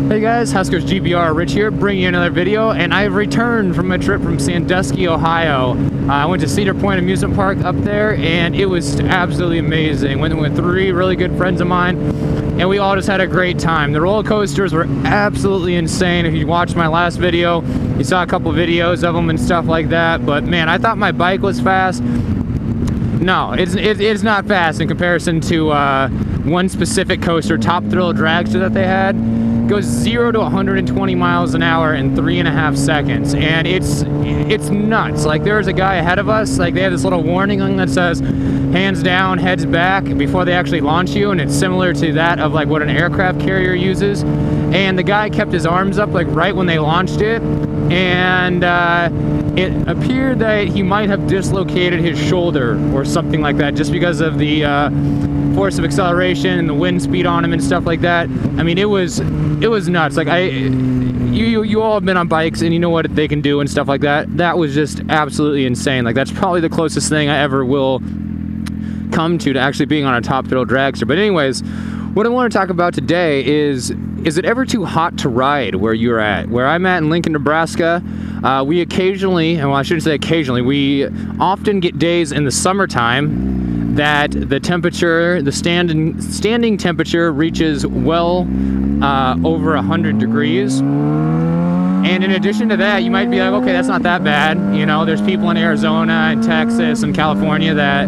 Hey guys, HuskerzGBR, Rich here, bringing you another video, and I've returned from a trip from Sandusky, Ohio. I went to Cedar Point Amusement Park up there, and it was absolutely amazing. Went with 3 really good friends of mine, and we all just had a great time. The roller coasters were absolutely insane. If you watched my last video, you saw a couple videos of them and stuff like that, but man, I thought my bike was fast. No, it's not fast in comparison to one specific coaster, Top Thrill Dragster, that they had. Goes 0 to 120 miles an hour in 3.5 seconds, and it's nuts. Like, there's a guy ahead of us, like they have this little warning on that says hands down, heads back before they actually launch you, and it's similar to that of like what an aircraft carrier uses. And the guy kept his arms up like right when they launched it, and it appeared that he might have dislocated his shoulder or something like that, just because of the force of acceleration and the wind speed on him and stuff like that. I mean, it was nuts. Like, you all have been on bikes and you know what they can do and stuff like that. That was just absolutely insane. Like, that's probably the closest thing I ever will come to actually being on a Top Thrill Dragster. But anyways, what I want to talk about today is it ever too hot to ride where you're at? Where I'm at in Lincoln, Nebraska, we occasionally, well, I shouldn't say occasionally, we often get days in the summertime that the temperature, the standing temperature reaches well over 100 degrees. And in addition to that, you might be like, okay, that's not that bad. You know, there's people in Arizona and Texas and California that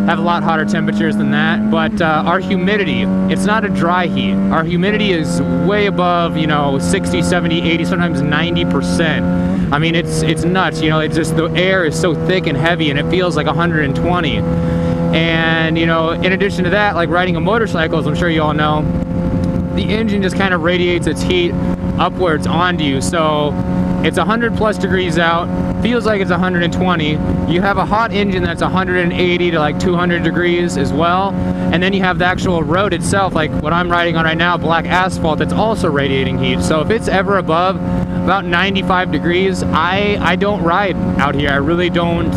have a lot hotter temperatures than that. But our humidity, it's not a dry heat. Our humidity is way above, you know, 60, 70, 80, sometimes 90%. I mean, it's nuts. You know, it's just, the air is so thick and heavy and it feels like 120. And, you know, in addition to that, like riding a motorcycle, as I'm sure you all know, the engine just kind of radiates its heat upwards onto you. So it's 100 plus degrees out, feels like it's 120. You have a hot engine that's 180 to like 200 degrees as well. And then you have the actual road itself, like what I'm riding on right now, black asphalt, that's also radiating heat. So if it's ever above about 95 degrees, I don't ride out here. I really don't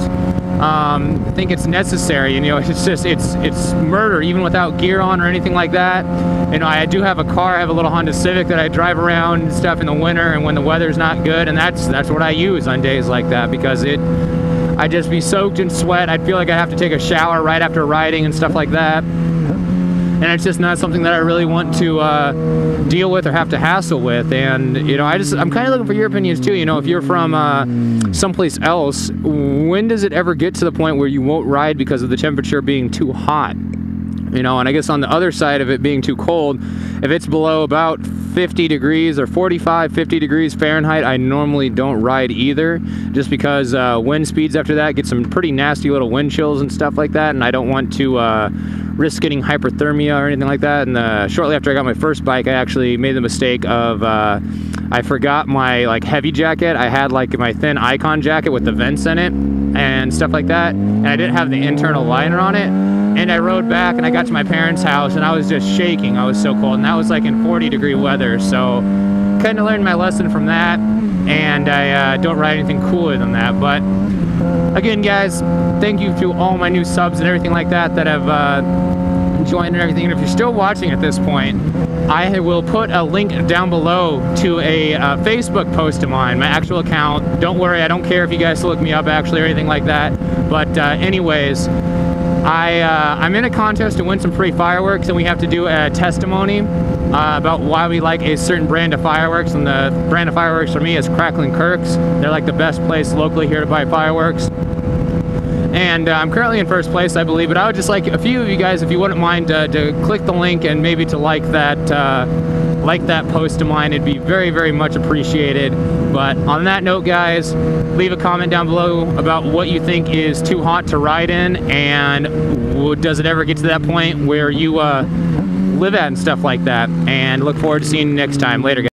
think it's necessary. You know, it's just, it's murder, even without gear on or anything like that. You know, I do have a car. I have a little Honda Civic that I drive around and stuff in the winter and when the weather's not good, and that's what I use on days like that, because I'd just be soaked in sweat. I'd feel like I have to take a shower right after riding and stuff like that. And it's just not something that I really want to deal with or have to hassle with. And, you know, I'm kind of looking for your opinions too. You know, if you're from someplace else, when does it ever get to the point where you won't ride because of the temperature being too hot? You know, and I guess on the other side of it being too cold, if it's below about 50 degrees or 45, 50 degrees Fahrenheit, I normally don't ride either, just because wind speeds after that get some pretty nasty little wind chills and stuff like that, and I don't want to risk getting hyperthermia or anything like that. And shortly after I got my first bike, I actually made the mistake of I forgot my like heavy jacket. I had like my thin Icon jacket with the vents in it and stuff like that, and I didn't have the internal liner on it. And I rode back and I got to my parents' house and I was just shaking. I was so cold, and that was like in 40-degree weather. So kind of learned my lesson from that, and I don't ride anything cooler than that. But again, guys, thank you to all my new subs and everything like that that have joined and everything. And if you're still watching at this point, I will put a link down below to a Facebook post of mine, my actual account. Don't worry, I don't care if you guys look me up actually or anything like that. But anyways, I'm in a contest to win some free fireworks, and we have to do a testimony about why we like a certain brand of fireworks. And the brand of fireworks for me is Crackling Kirks. They're like the best place locally here to buy fireworks. And I'm currently in first place, I believe, but I would just like a few of you guys, if you wouldn't mind, to click the link and maybe to like that post of mine. It'd be very, very much appreciated. But on that note, guys, leave a comment down below about what you think is too hot to ride in, and does it ever get to that point where you live at and stuff like that. And look forward to seeing you next time. Later, guys.